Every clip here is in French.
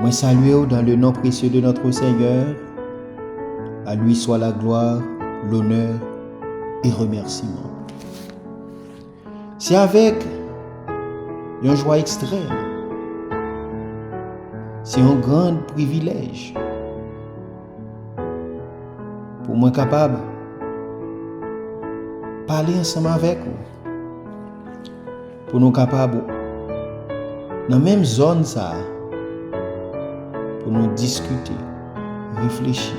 Moi salue dans le nom précieux de notre Seigneur. À lui soit la gloire, l'honneur et remerciement. C'est avec une joie extrême. C'est un grand privilège pour moi capable de parler ensemble avec vous. Pour nous capables dans la même zone ça, pour nous discuter, réfléchir,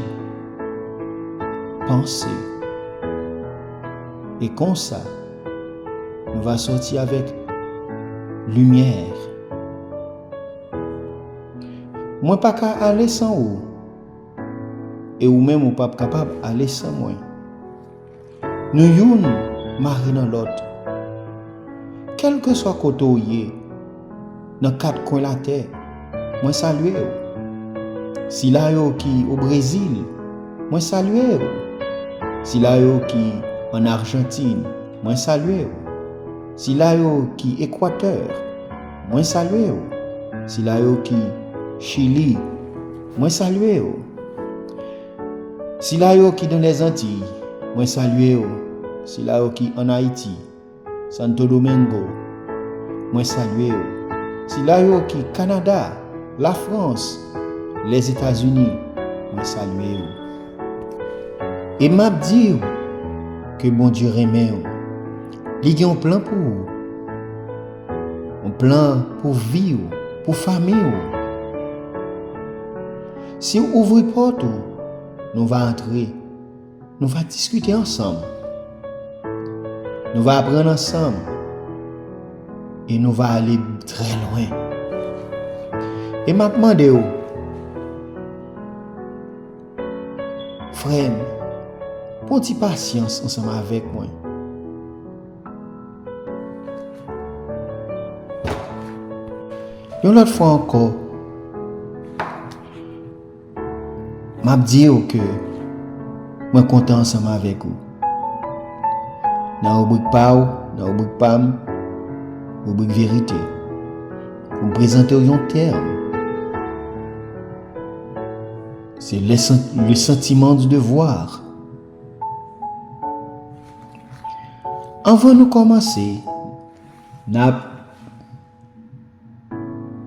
penser. Et comme ça, nous va sortir avec lumière. Moi pas qu'à aller sans vous. Et ou même ou pas capable d'aller sans moi. Nous youn marrer dans l'autre. Quel que soit côté où y est, dans quatre coins de la terre, moi salue. Si là yo qui au Brésil, moi salue. Si là yo qui en Argentine, moi salue. Si là yo qui Équateur, moi salue. Si là yo qui Chili, moi salue. Si là yo qui dans les Antilles, moi salue. Si là yo qui en Haïti, Santo Domingo, moi salue. Si là yo qui Canada, la France, les États-Unis, moi salue. Et m'a dit que bon Dieu remet. Il y a un plan pour vous. Un plan pour vivre, pour famille. Si vous ouvrez la porte, nous allons entrer. Nous allons discuter ensemble. Nous allons apprendre ensemble. Et nous allons aller très loin. Et m'a demandé, frère, prends-tu patience ensemble avec moi. Une autre fois encore, m'a dit que je suis content ensemble avec vous. Dans le rubrique PAO, dans le rubrique PAM, rubrique vérité, pour me présenter un terme. C'est le sentiment du devoir. Avant de commencer, nous allons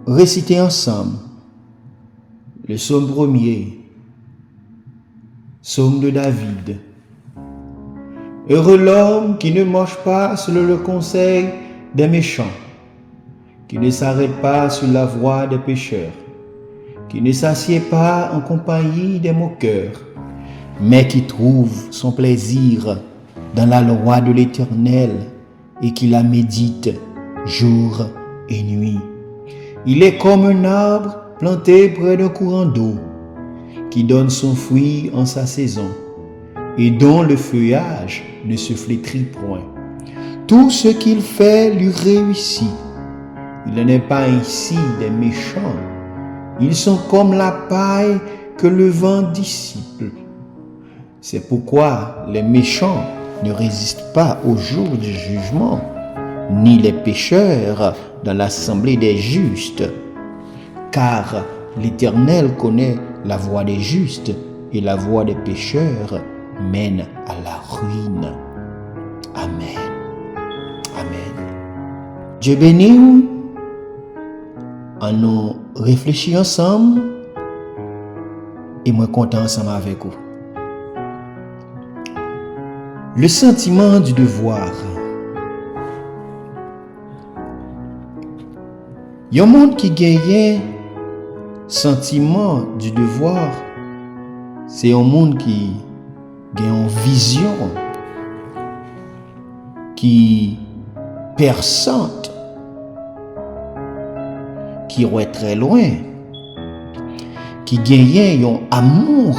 réciter ensemble le psaume 1er, psaume de David. Heureux l'homme qui ne marche pas selon le conseil des méchants, qui ne s'arrête pas sur la voie des pécheurs, qui ne s'assied pas en compagnie des moqueurs, mais qui trouve son plaisir dans la loi de l'Éternel et qui la médite jour et nuit. Il est comme un arbre planté près d'un courant d'eau, qui donne son fruit en sa saison, et dont le feuillage ne se flétrit point. Tout ce qu'il fait lui réussit. Il n'en est pas ici des méchants. Ils sont comme la paille que le vent dissipe. C'est pourquoi les méchants ne résistent pas au jour du jugement, ni les pécheurs dans l'assemblée des justes. Car l'Éternel connaît la voie des justes et la voie des pécheurs mène à la ruine. Amen. Amen. Dieu bénit. En nous réfléchir ensemble et moi content ensemble avec vous. Le sentiment du devoir. Il y a un monde qui gagne sentiment du devoir. C'est un monde qui gagne une vision qui persante, qui est très loin, qui gagne un amour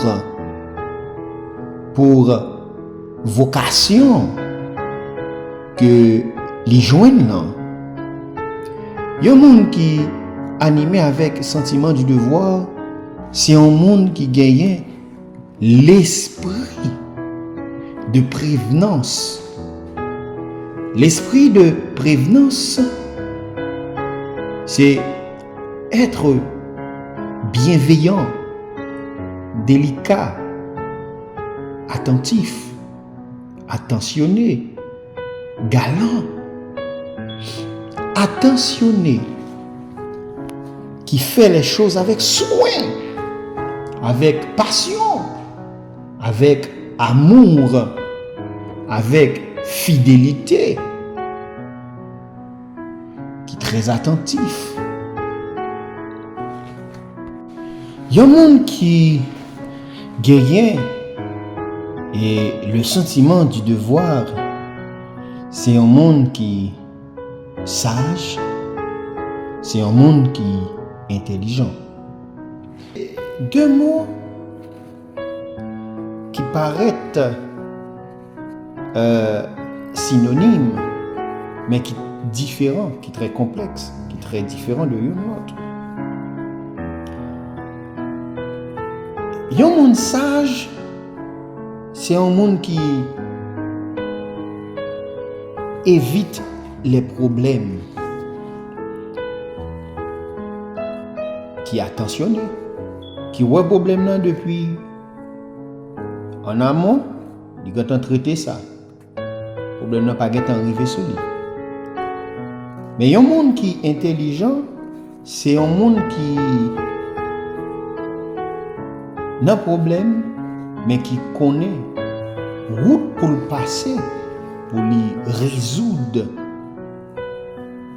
pour vocation que les joignent là. Il y a un monde qui animé avec sentiment du devoir, c'est un monde qui gagne l'esprit de prévenance. L'esprit de prévenance, c'est être bienveillant, délicat, attentif, attentionné, galant, attentionné, qui fait les choses avec soin, avec passion, avec amour, avec fidélité, qui est très attentif. Il y a un monde qui gagne et le sentiment du devoir, c'est un monde qui est sage, c'est un monde qui est intelligent. Deux mots qui paraissent synonymes, mais qui sont différents, qui sont très complexes, qui sont très différents de l'autre. Un monde sage, c'est un monde qui évite les problèmes, qui est attentionné, qui voit le problème là depuis en amont, il va traiter ça. Le problème n'a pas arrivé sur lui. Mais un monde qui est intelligent, c'est un monde qui n'a pas de problème, mais qui connaît route pour le passer, pour lui résoudre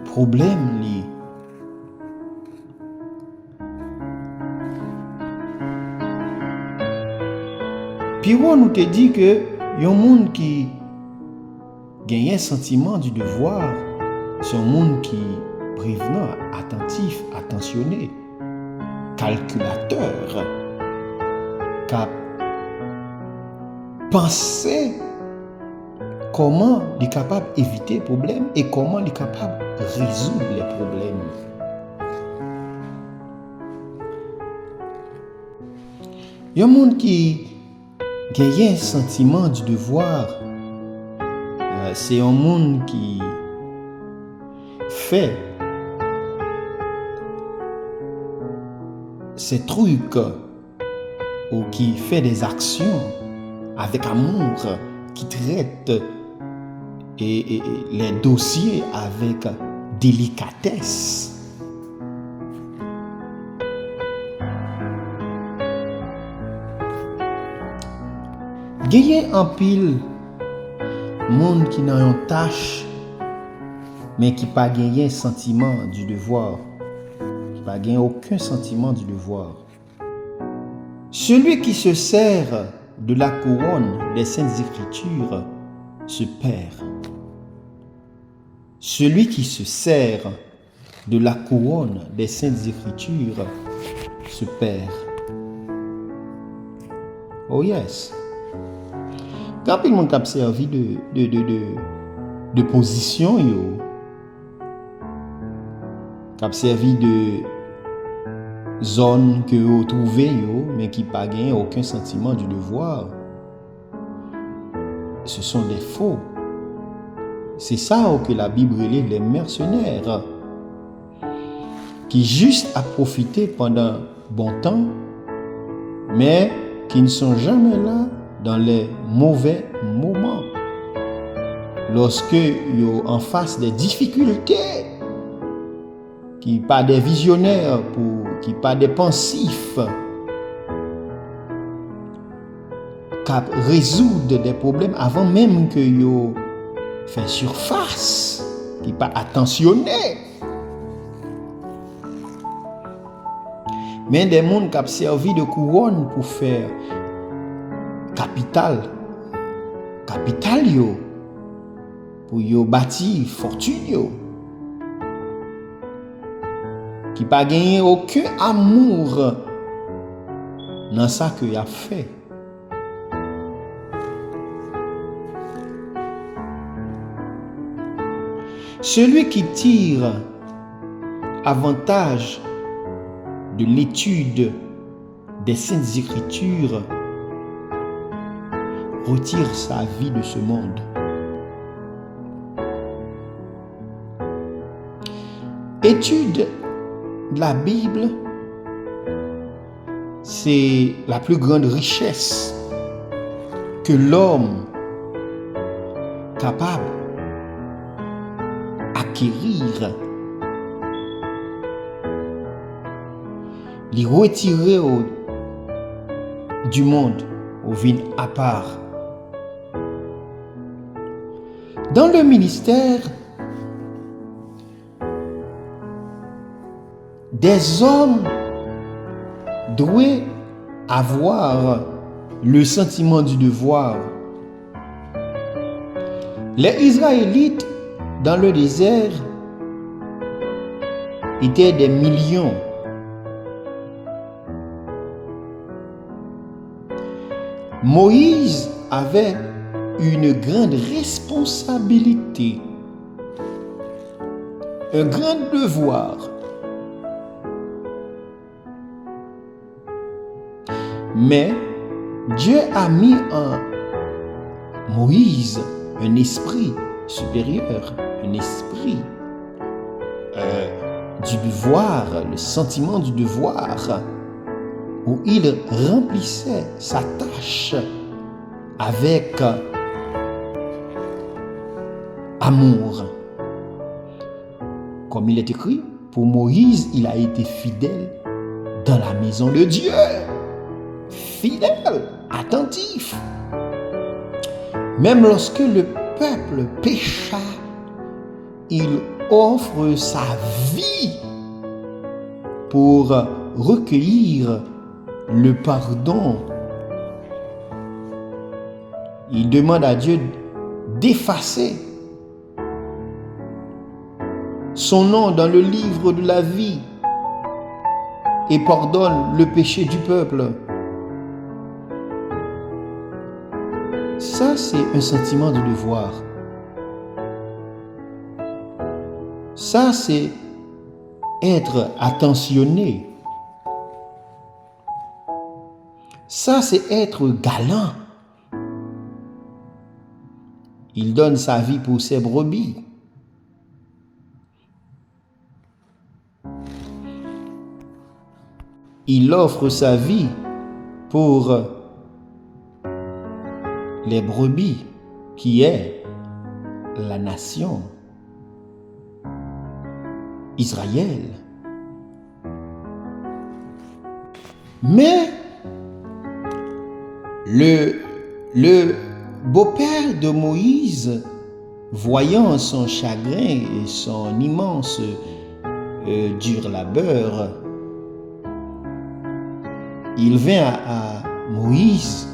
problème. Puis on nous te dit que y a un monde qui gagne un sentiment du devoir, c'est un monde qui est prévenant, attentif, attentionné, calculateur, qui a pensé comment il est capable d'éviter les problèmes et comment il est capable de résoudre les problèmes. Il y a un monde qui gagne un sentiment du devoir, c'est un monde qui fait ces trucs ou qui fait des actions avec amour, qui traite les dossiers avec délicatesse. Gagner en pile monde qui n'a une tâche mais qui pas gagné sentiment du devoir, qui pas gagné aucun sentiment du devoir. Celui qui se sert de la couronne des Saintes Écritures se perd. Celui qui se sert de la couronne des Saintes Écritures se perd. Oh yes. Quand il monde a servi de position, qui a servi de zone que vous trouvez, mais qui n'a pas gagné aucun sentiment du devoir, ce sont des faux. C'est ça que la Bible relève les mercenaires, qui juste a profité pendant bon temps, mais qui ne sont jamais là dans les mauvais moments. Lorsque vous en face des difficultés, qui pas des visionnaires, qui pas des pensifs, qui résoudre des problèmes avant même que vous fait surface, qui pas attentionné. Mais des gens qui ont servi de couronne pour faire capital pour yo bâtir fortune, qui pas gagné aucun amour dans ça que y a fait. Celui qui tire avantage de l'étude des Saintes Écritures retire sa vie de ce monde. Étude de la Bible c'est la plus grande richesse que l'homme capable d'acquérir. Les retirer du monde au vin à part. Dans le ministère, des hommes doivent avoir le sentiment du devoir. Les Israélites dans le désert étaient des millions. Moïse avait une grande responsabilité, un grand devoir. Mais Dieu a mis en Moïse un esprit supérieur, un esprit du devoir, le sentiment du devoir, où il remplissait sa tâche avec amour. Comme il est écrit, pour Moïse, il a été fidèle dans la maison de Dieu. Fidèle, attentif. Même lorsque le peuple pécha, il offre sa vie pour recueillir le pardon. Il demande à Dieu d'effacer son nom dans le livre de la vie et pardonne le péché du peuple. Ça, c'est un sentiment de devoir. Ça, c'est être attentionné. Ça, c'est être galant. Il donne sa vie pour ses brebis. Il offre sa vie pour les brebis, qui est la nation Israël. Mais le beau-père de Moïse, voyant son chagrin et son immense dur labeur, il vint à Moïse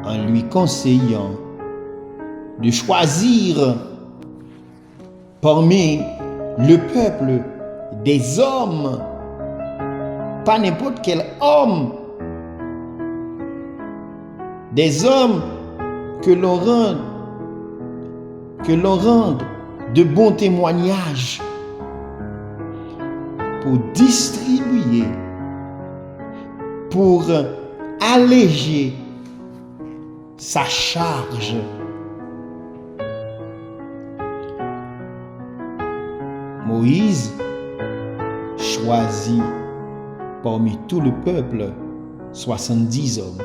en lui conseillant de choisir parmi le peuple des hommes, pas n'importe quel homme, des hommes que l'on rende de bons témoignages pour distribuer, pour alléger sa charge. Moïse choisit parmi tout le peuple 70 hommes.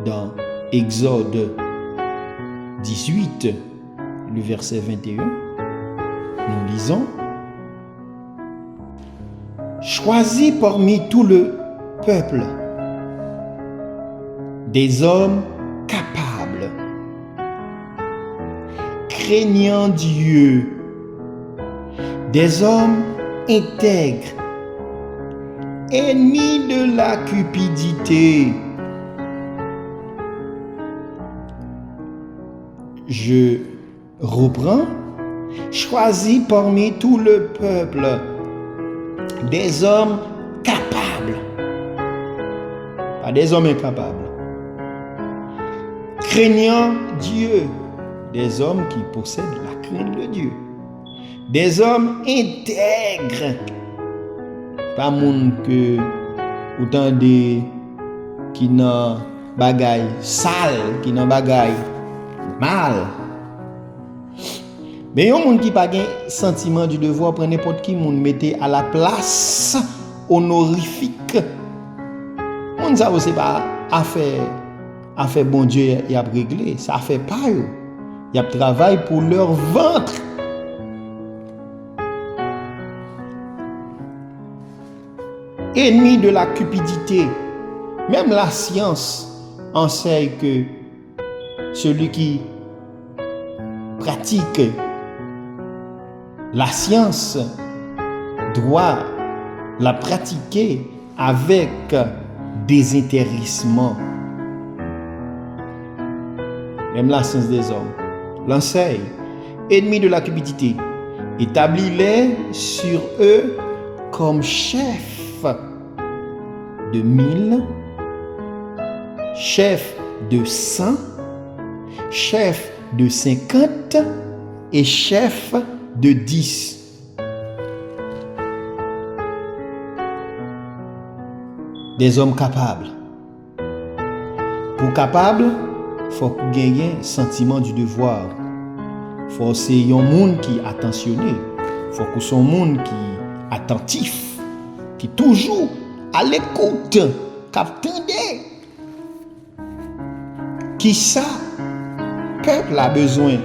Dans Exode 18, le verset 21, nous lisons: choisis parmi tout le peuple des hommes capables, craignant Dieu, des hommes intègres, ennemis de la cupidité. Je reprends: choisis parmi tout le peuple des hommes capables, pas des hommes incapables, craignant Dieu, des hommes qui possèdent la crainte de Dieu, des hommes intègres, pas monde que autant de qui n'ont bagaille sale, qui n'ont bagaille mal, Mais yon moun qui pas gen sentiment du devoir, prend n'importe qui moun mette à la place honorifique. Moun ça c'est pas affaire bon Dieu y a réglé, ça fait pas yo. Y a travail pour leur ventre. Ennemi de la cupidité. Même la science enseigne que celui qui pratique la science doit la pratiquer avec désintéressement. Même la science des hommes l'enseigne. Ennemi de la cupidité, établis-les sur eux comme chefs de 1000, chef de 100, chef de 50 et chef de 10. Des hommes capables. Pour capable, il faut gagner sentiment du devoir. Faut que c'est un monde qui est attentionné. Faut que c'est un monde qui est attentif, qui est toujours à l'écoute, qui attendait. Qui ça peuple a besoin?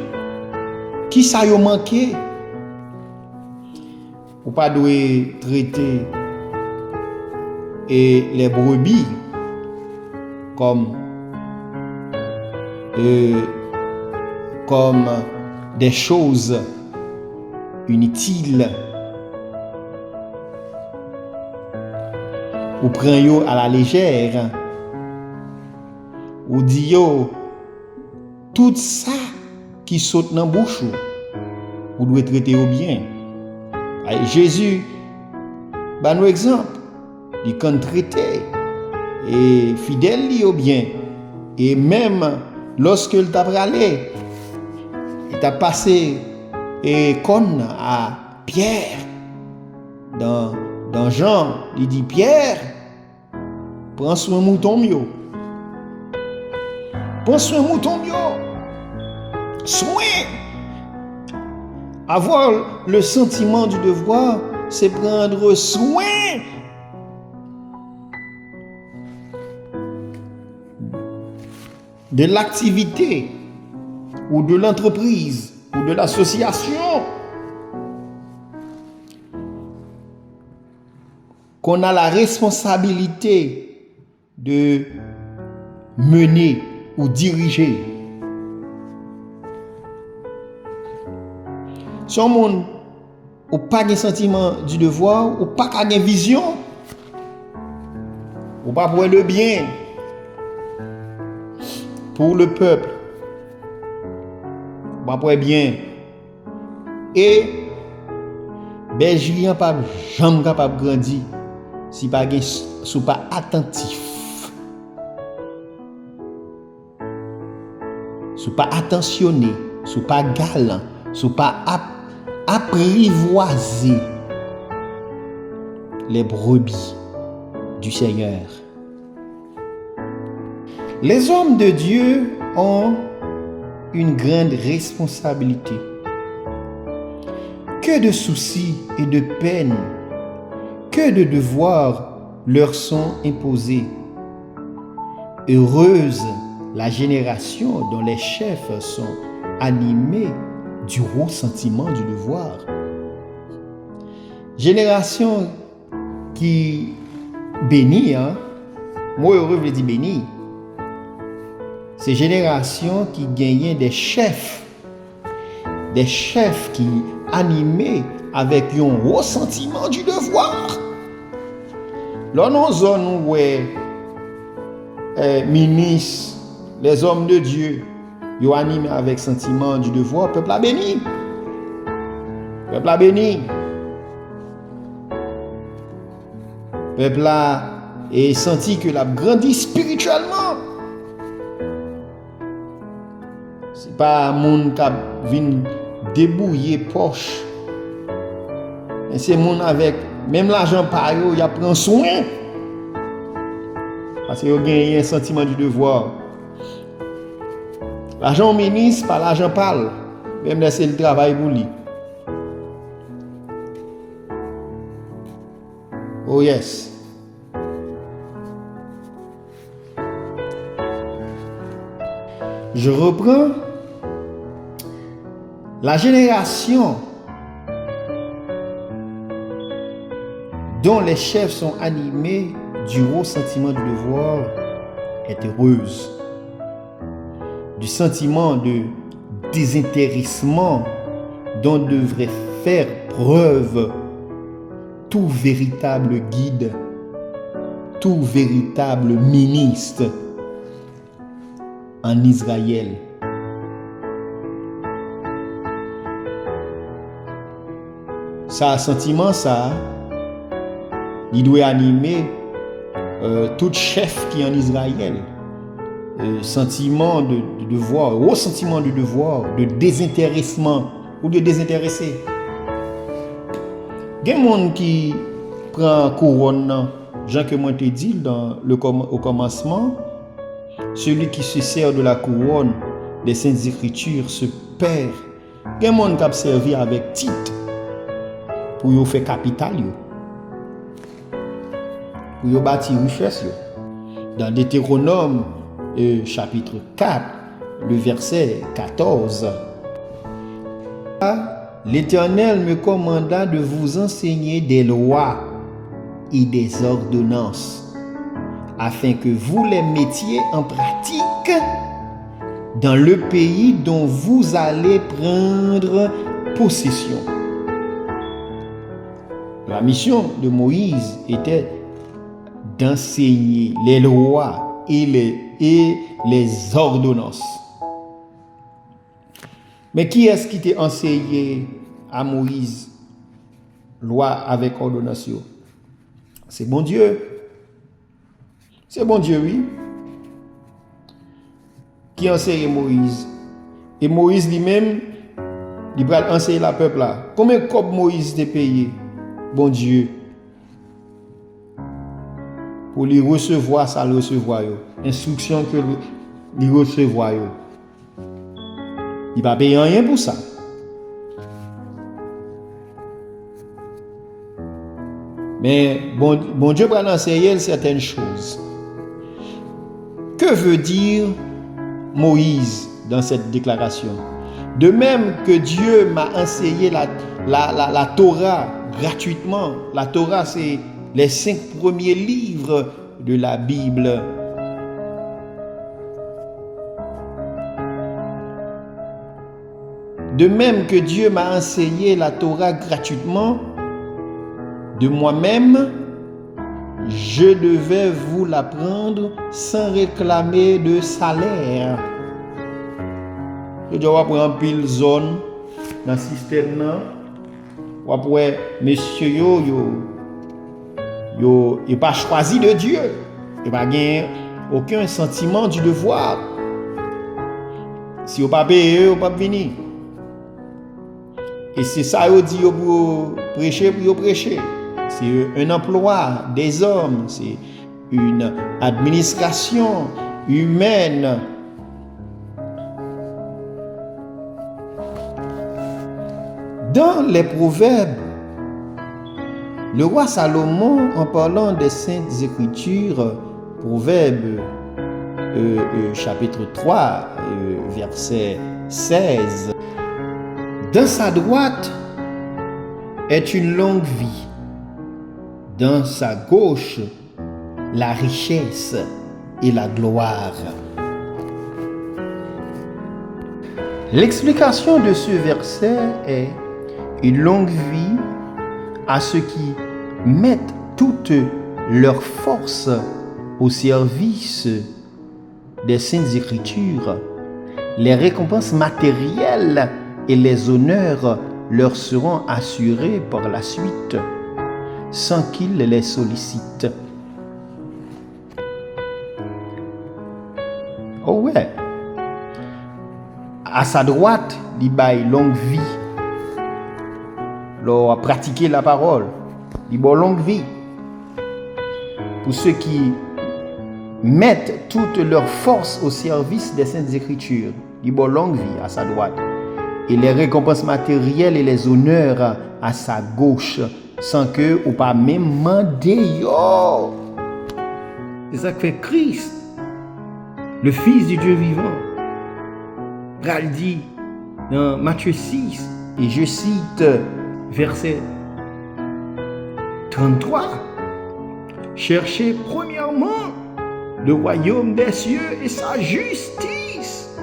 Qui ça y a manqué? Ou pas doit traiter les brebis comme des choses inutiles. Ou prend yo à la légère. Ou dit yo tout ça qui saute dans bouche ou doit traiter au bien. Jésus ba nous exemple, il quand traité et fidèle li au bien, et même lorsque il t'a râlé, il t'a passé et con à Pierre dans Jean, il dit Pierre, prends soin mouton mieux. Prends soin mouton mieux. Soin. Avoir le sentiment du devoir, c'est prendre soin de l'activité ou de l'entreprise ou de l'association qu'on a la responsabilité de mener ou diriger. Si on n'a pas de sentiment du devoir, ou pas de vision, ou pas pour le bien pour le peuple, ou pas pour le bien, et Belgique pas jamais capable de grandir si pas pas attentif, si pas attentionné, si pas galant, si pas apprivoiser les brebis du Seigneur. Les hommes de Dieu ont une grande responsabilité. Que de soucis et de peines, que de devoirs leur sont imposés. Heureuse la génération dont les chefs sont animés du haut sentiment du devoir. Génération qui bénit, moi heureux je dis béni. C'est génération qui gagnait des chefs qui animés avec un haut sentiment du devoir. Là dans zone où ministres, les hommes de Dieu, ils animés avec sentiment du devoir, peuple a béni. Peuple a béni. Peuple a senti que l'a grandi spirituellement. C'est pas monde qui vient débouiller poche. Mais c'est monde avec même l'argent par eux, il prend soin. Parce qu'il y a un sentiment du devoir. L'argent ministre, pas l'argent parle. Même laisser le travail pour lui. Oh yes. Je reprends la génération dont les chefs sont animés du haut sentiment du devoir est heureuse. Du sentiment de désintéressement dont devrait faire preuve tout véritable guide, tout véritable ministre en Israël. Ça, sentiment, ça, il doit animer tout chef qui est en Israël. Sentiment de devoir, haut sentiment de devoir, de désintéressement ou de désintéressé. Il y a des gens qui prennent couronne, Jean que moi te dit au commencement, celui qui se sert de la couronne des Saintes Écritures se perd. Il y a des gens qui ont servi avec titre pour faire capital, pour bâtir richesse. Dans Deutéronome chapitre 4, le verset 14. L'Éternel me commanda de vous enseigner des lois et des ordonnances, afin que vous les mettiez en pratique dans le pays dont vous allez prendre possession. La mission de Moïse était d'enseigner les lois et les ordonnances. Mais qui est-ce qui t'a enseigné à Moïse loi avec ordonnance? C'est bon Dieu. C'est bon Dieu, oui. Qui enseigne Moïse? Et Moïse lui-même, il va enseigner la peuple là. Combien de copes Moïse t'a payé? Bon Dieu. Pour lui recevoir, ça le recevoir. Instruction que lui recevoir. Il va payer rien pour ça. Mais bon Dieu va enseigner certaines choses. Que veut dire Moïse dans cette déclaration? De même que Dieu m'a enseigné la Torah gratuitement. La Torah, c'est les 5 premiers livres de la Bible. De même que Dieu m'a enseigné la Torah gratuitement, de moi-même, je devais vous l'apprendre sans réclamer de salaire. Je dois prendre pile zone dans le système. Ou après, monsieur yo pas choisi de Dieu. Il pas gagné aucun sentiment du devoir. Si vous pas payé, vous pas venir. Et c'est ça yo dit pour prêcher. C'est un emploi des hommes, c'est une administration humaine. Dans les Proverbes, le roi Salomon, en parlant des Saintes Écritures, Proverbes chapitre 3, verset 16, dans sa droite est une longue vie, dans sa gauche la richesse et la gloire. L'explication de ce verset est une longue vie à ceux qui mettent toute leur force au service des Saintes Écritures. Les récompenses matérielles et les honneurs leur seront assurés par la suite, sans qu'ils les sollicitent. Oh ouais. À sa droite, il baille longue vie. Leur a pratiqué la parole. Il baille longue vie. Pour ceux qui mettent toute leur force au service des Saintes Écritures, il baille longue vie à sa droite. et les récompenses matérielles et les honneurs à sa gauche, sans que ou pas même demander. C'est ça que fait Christ, le Fils du Dieu vivant. Il dit dans Matthieu 6, et je cite verset 33, cherchez premièrement le royaume des cieux et sa justice,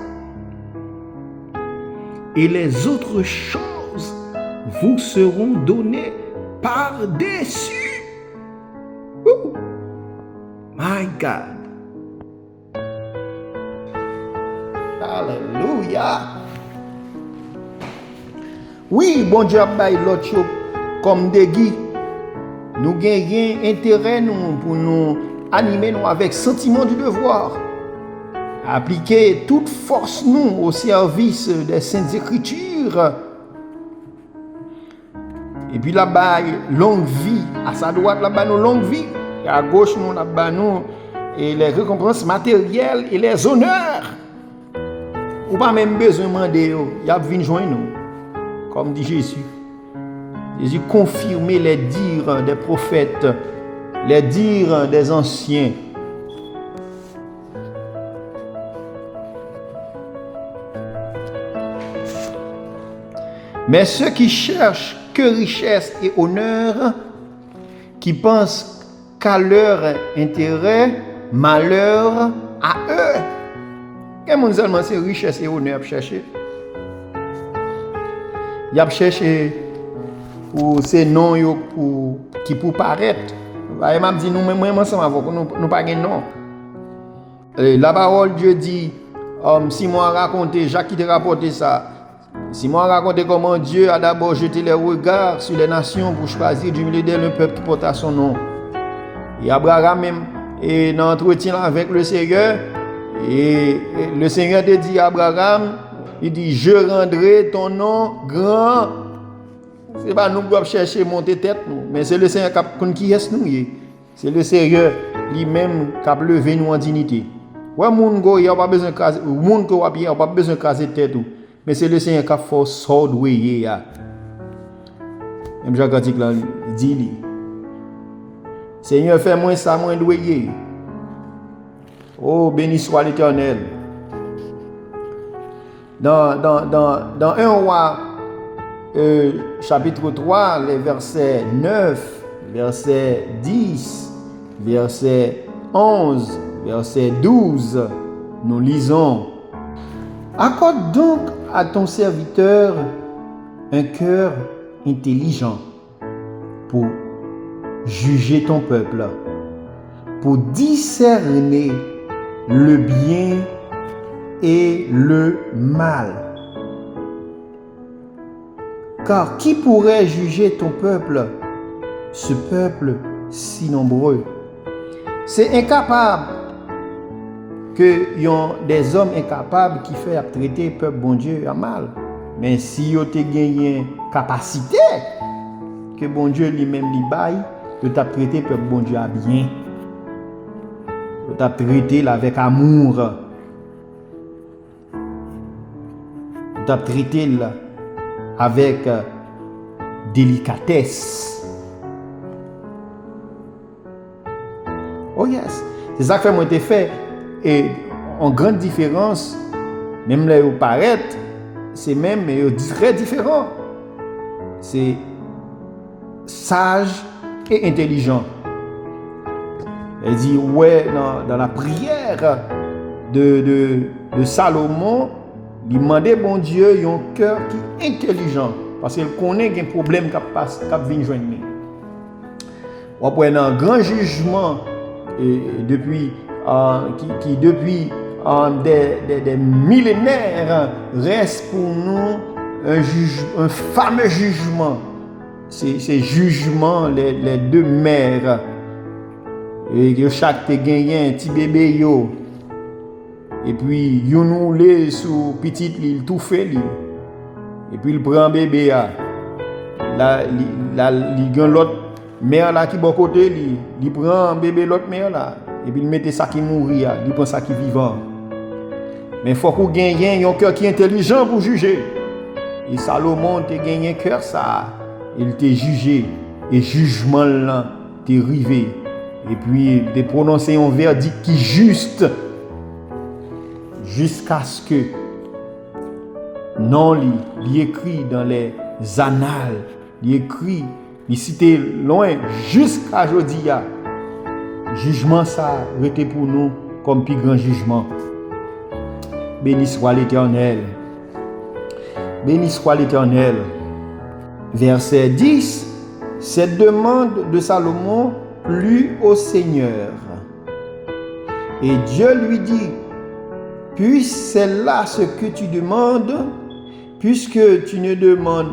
et les autres choses vous seront données par-dessus. My God. Alléluia. Oui, bon Dieu a bail l'autre chose comme des guides. Nous gagnons intérêt pour nous animer avec sentiment du devoir. Appliquer toute force nous au service des Saintes Écritures. Et puis là-bas, longue vie. À sa droite, là-bas, nous longue vie. Et à gauche, nous, là-bas, nous, et les récompenses matérielles et les honneurs. Ou pas même besoin de demander, il y a venu joindre nous. Comme dit Jésus. Jésus confirmait les dires des prophètes, les dires des anciens. Mais ceux qui cherchent que richesse et honneur, qui pensent qu'à leur intérêt, malheur à eux. Quel monde seulement c'est richesse et honneur à chercher? Il a cherché pour ces noms qui pour paraître. Il m'a dit nous même ensemble avec nous pas gain nom. La parole Dieu dit si moi raconter Jacques qui t'a rapporté ça. Si moi raconter comment Dieu a d'abord jeté les regards sur les nations pour choisir du milieu d'elles un peuple qui porte son nom. Et Abraham même et dans entretien avec le Seigneur, et le Seigneur te dit à Abraham, il dit je rendrai ton nom grand. C'est pas nous qui doivons chercher monter tête nous, mais c'est le Seigneur qui est nous. C'est le Seigneur lui-même qui a levé nous en dignité. Ouais moun go y a pas besoin caser, moun ko a pas besoin caser tête ou. Mais c'est le Seigneur qui a fait ça doué ya. Même Jacques Antique là dit Seigneur fais moi ça moins doué. Oh béni soit l'Éternel. Dans 1 roi chapitre 3, les versets 9, verset 10, verset 11, verset 12, nous lisons: accorde donc à ton serviteur un cœur intelligent pour juger ton peuple, pour discerner le bien et le mal. Car qui pourrait juger ton peuple, ce peuple si nombreux? C'est incapable que y a des hommes incapables qui font traiter le peuple bon Dieu à mal. Mais si vous avez gagné capacité que bon Dieu lui-même lui baille, de traiter le peuple bon Dieu à bien. De traiter avec amour. De traiter avec délicatesse. Oh yes, c'est ça que moi t'ai fait. Et en grande différence, même là où paraît, c'est même très différent. C'est sage et intelligent. Elle dit ouais dans la prière de Salomon, il demandait bon Dieu un cœur qui est intelligent parce qu'il connaît qu'il y a un problème qui vient joindre. On prend un grand jugement depuis qui depuis des millénaires reste pour nous un fameux jugement. Ces jugements, les deux mères, et chaque te gagne un petit bébé yo, et puis yon nous les sous petite il tout fait li, et puis il prend bébé là il gagne l'autre mère là qui bon côté il prend bébé l'autre mère là. Et puis il mettait ça qui mourit, il prend ça qui vivant. Mais il faut qu'on gagne un cœur qui est intelligent pour juger. Et Salomon te gagné cœur ça. Il t'a jugé. Et jugement là, t'es rivé. Et puis, il t'a prononcé un verdict qui est juste. Jusqu'à ce que non, il écrit dans les annales, il écrit, il cité loin jusqu'à aujourd'hui. Jugement ça était pour nous comme plus grand jugement. Béni soit l'Éternel. Béni soit l'Éternel. Verset 10. Cette demande de Salomon plut au Seigneur. Et Dieu lui dit, puisse c'est là ce que tu demandes, puisque tu ne demandes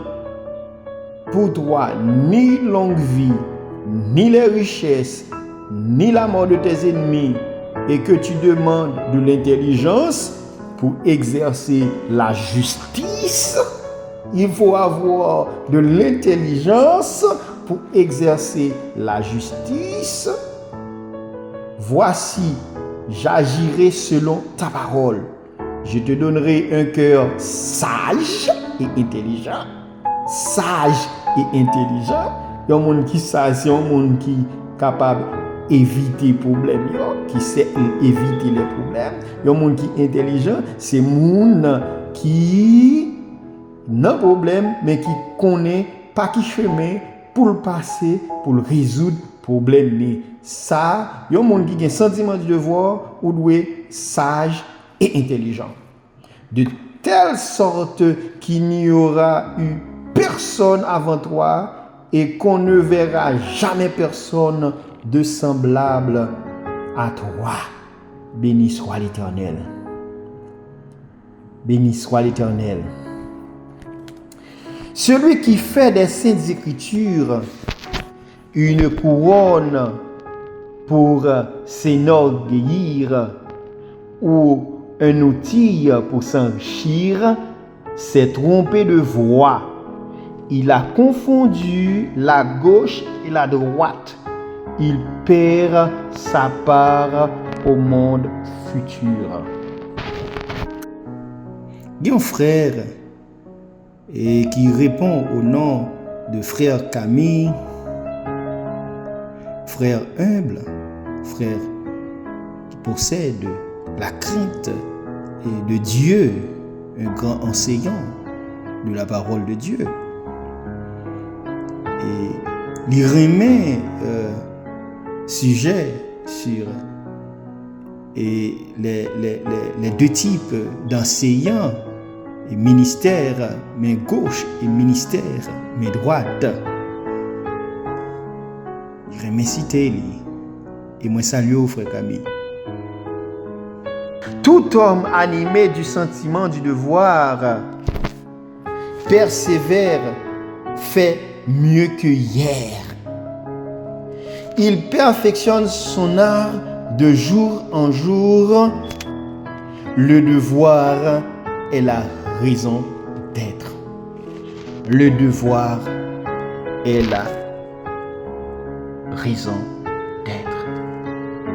pour toi ni longue vie, ni les richesses, ni la mort de tes ennemis, et que tu demandes de l'intelligence pour exercer la justice. Il faut avoir de l'intelligence pour exercer la justice. Voici, j'agirai selon ta parole. Je te donnerai un cœur sage et intelligent. Sage et intelligent. Il y a un monde qui sage, c'est un monde qui est capable d'éviter les problèmes, qui sait éviter les problèmes. Il y a un monde qui est intelligent, c'est un monde qui n'a pas de problème, mais qui connaît pas qui chemin pour le passer, pour le résoudre problème. Ça, il y a un monde qui a un sentiment de devoir ou doit sage et intelligent. De telle sorte qu'il n'y aura eu personne avant toi et qu'on ne verra jamais personne de semblable à toi. Béni soit l'Éternel. Béni soit l'Éternel. Celui qui fait des saintes écritures une couronne pour s'enorgueillir ou un outil pour s'enrichir s'est trompé de voie. Il a confondu la gauche et la droite. Il perd sa part au monde futur. Il y a un frère et qui répond au nom de frère Camille, frère humble, frère qui possède la crainte de Dieu, un grand enseignant de la parole de Dieu. Et il remet sujet sur les deux types d'enseignants, et ministère main gauche et ministère main droite. Je remercie lui et moi salue frère Camille. Tout homme animé du sentiment du devoir persévère, fait mieux que hier. Il perfectionne son art de jour en jour. Le devoir est la raison d'être. Le devoir est la raison d'être.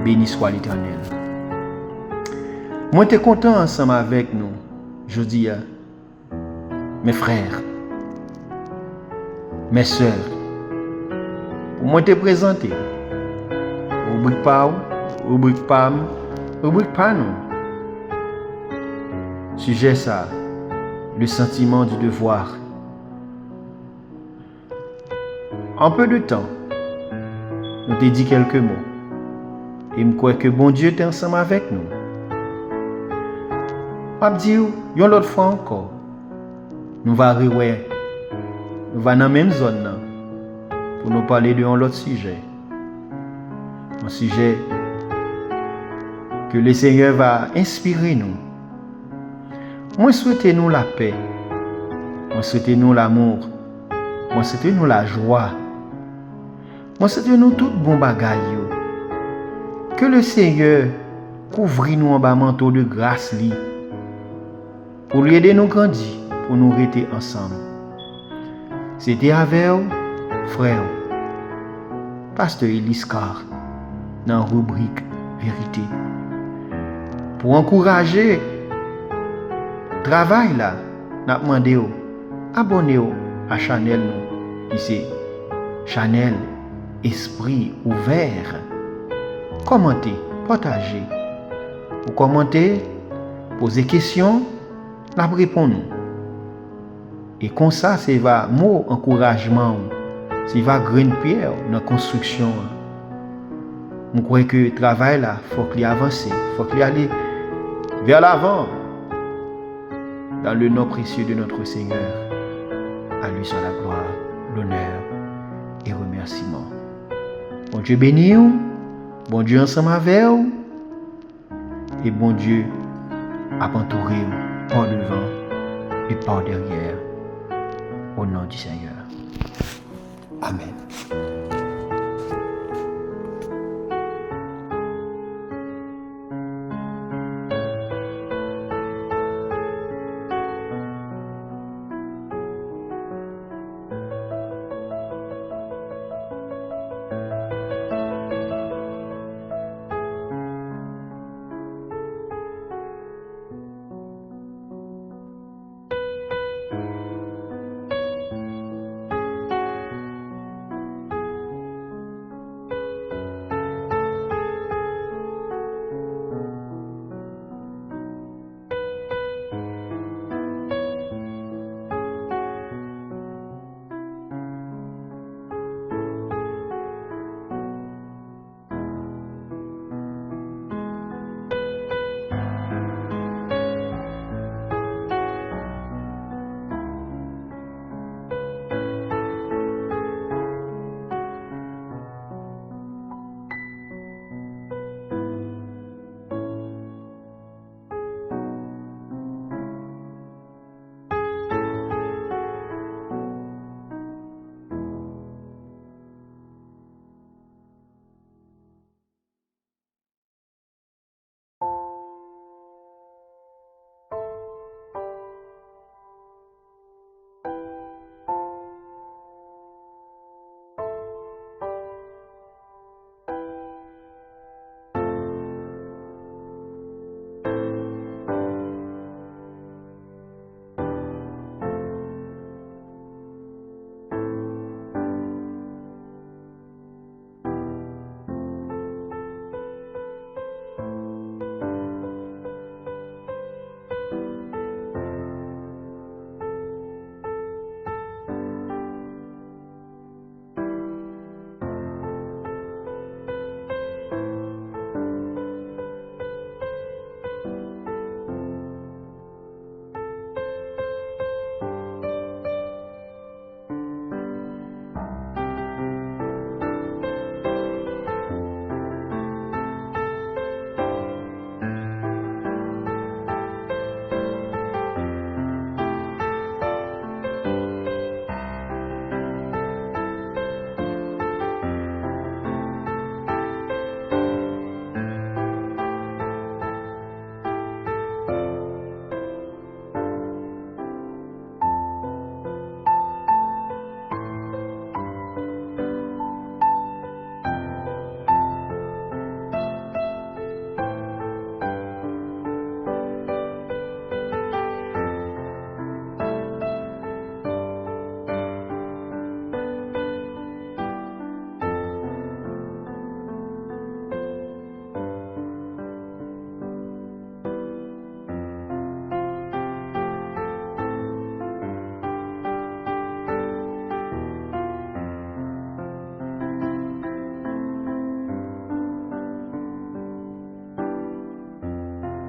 Béni soit l'Éternel. Moi, je suis content ensemble avec nous. Je dis, mes frères, mes sœurs, pour moi, te présenter. Rubrique pas, rubrique pas, rubrique pas nous. Sujet ça, le sentiment du devoir. En peu de temps, nous t'ai dit quelques mots. Et je crois que bon Dieu est ensemble avec nous. Je dis, une autre fois encore, nous allons arriver, nous allons dans la même zone pour nous parler d'un autre sujet. Un sujet que le Seigneur va inspirer nous. Moi, souhaitez-nous la paix. Moi, souhaitez-nous l'amour. Moi, souhaitez-nous la joie. Moi, souhaitez-nous tout bon bagaille. Que le Seigneur couvre nous en bas manteau de grâce li, pour lui aider nous grandir, pour nous rester ensemble. C'était avec vous, frère, pasteur Eliscar, dans la rubrique Vérité. Pour encourager le travail là, nous demandons abonnez-vous à Chanel nous, qui c'est Chanel Esprit Ouvert. Commentez, partagez. Vous commentez, posez questions, nous répondons. Et comme ça, c'est va mot encouragement, c'est va grain pierre dans la construction. Je crois que le travail là, faut qu'il avance, faut qu'il aille vers l'avant. Dans le nom précieux de notre Seigneur, à lui soit la gloire, l'honneur et remerciement. Bon Dieu béni vous, bon Dieu ensemble avec vous, et bon Dieu a entouré vous par devant et par derrière, au nom du Seigneur. Amen.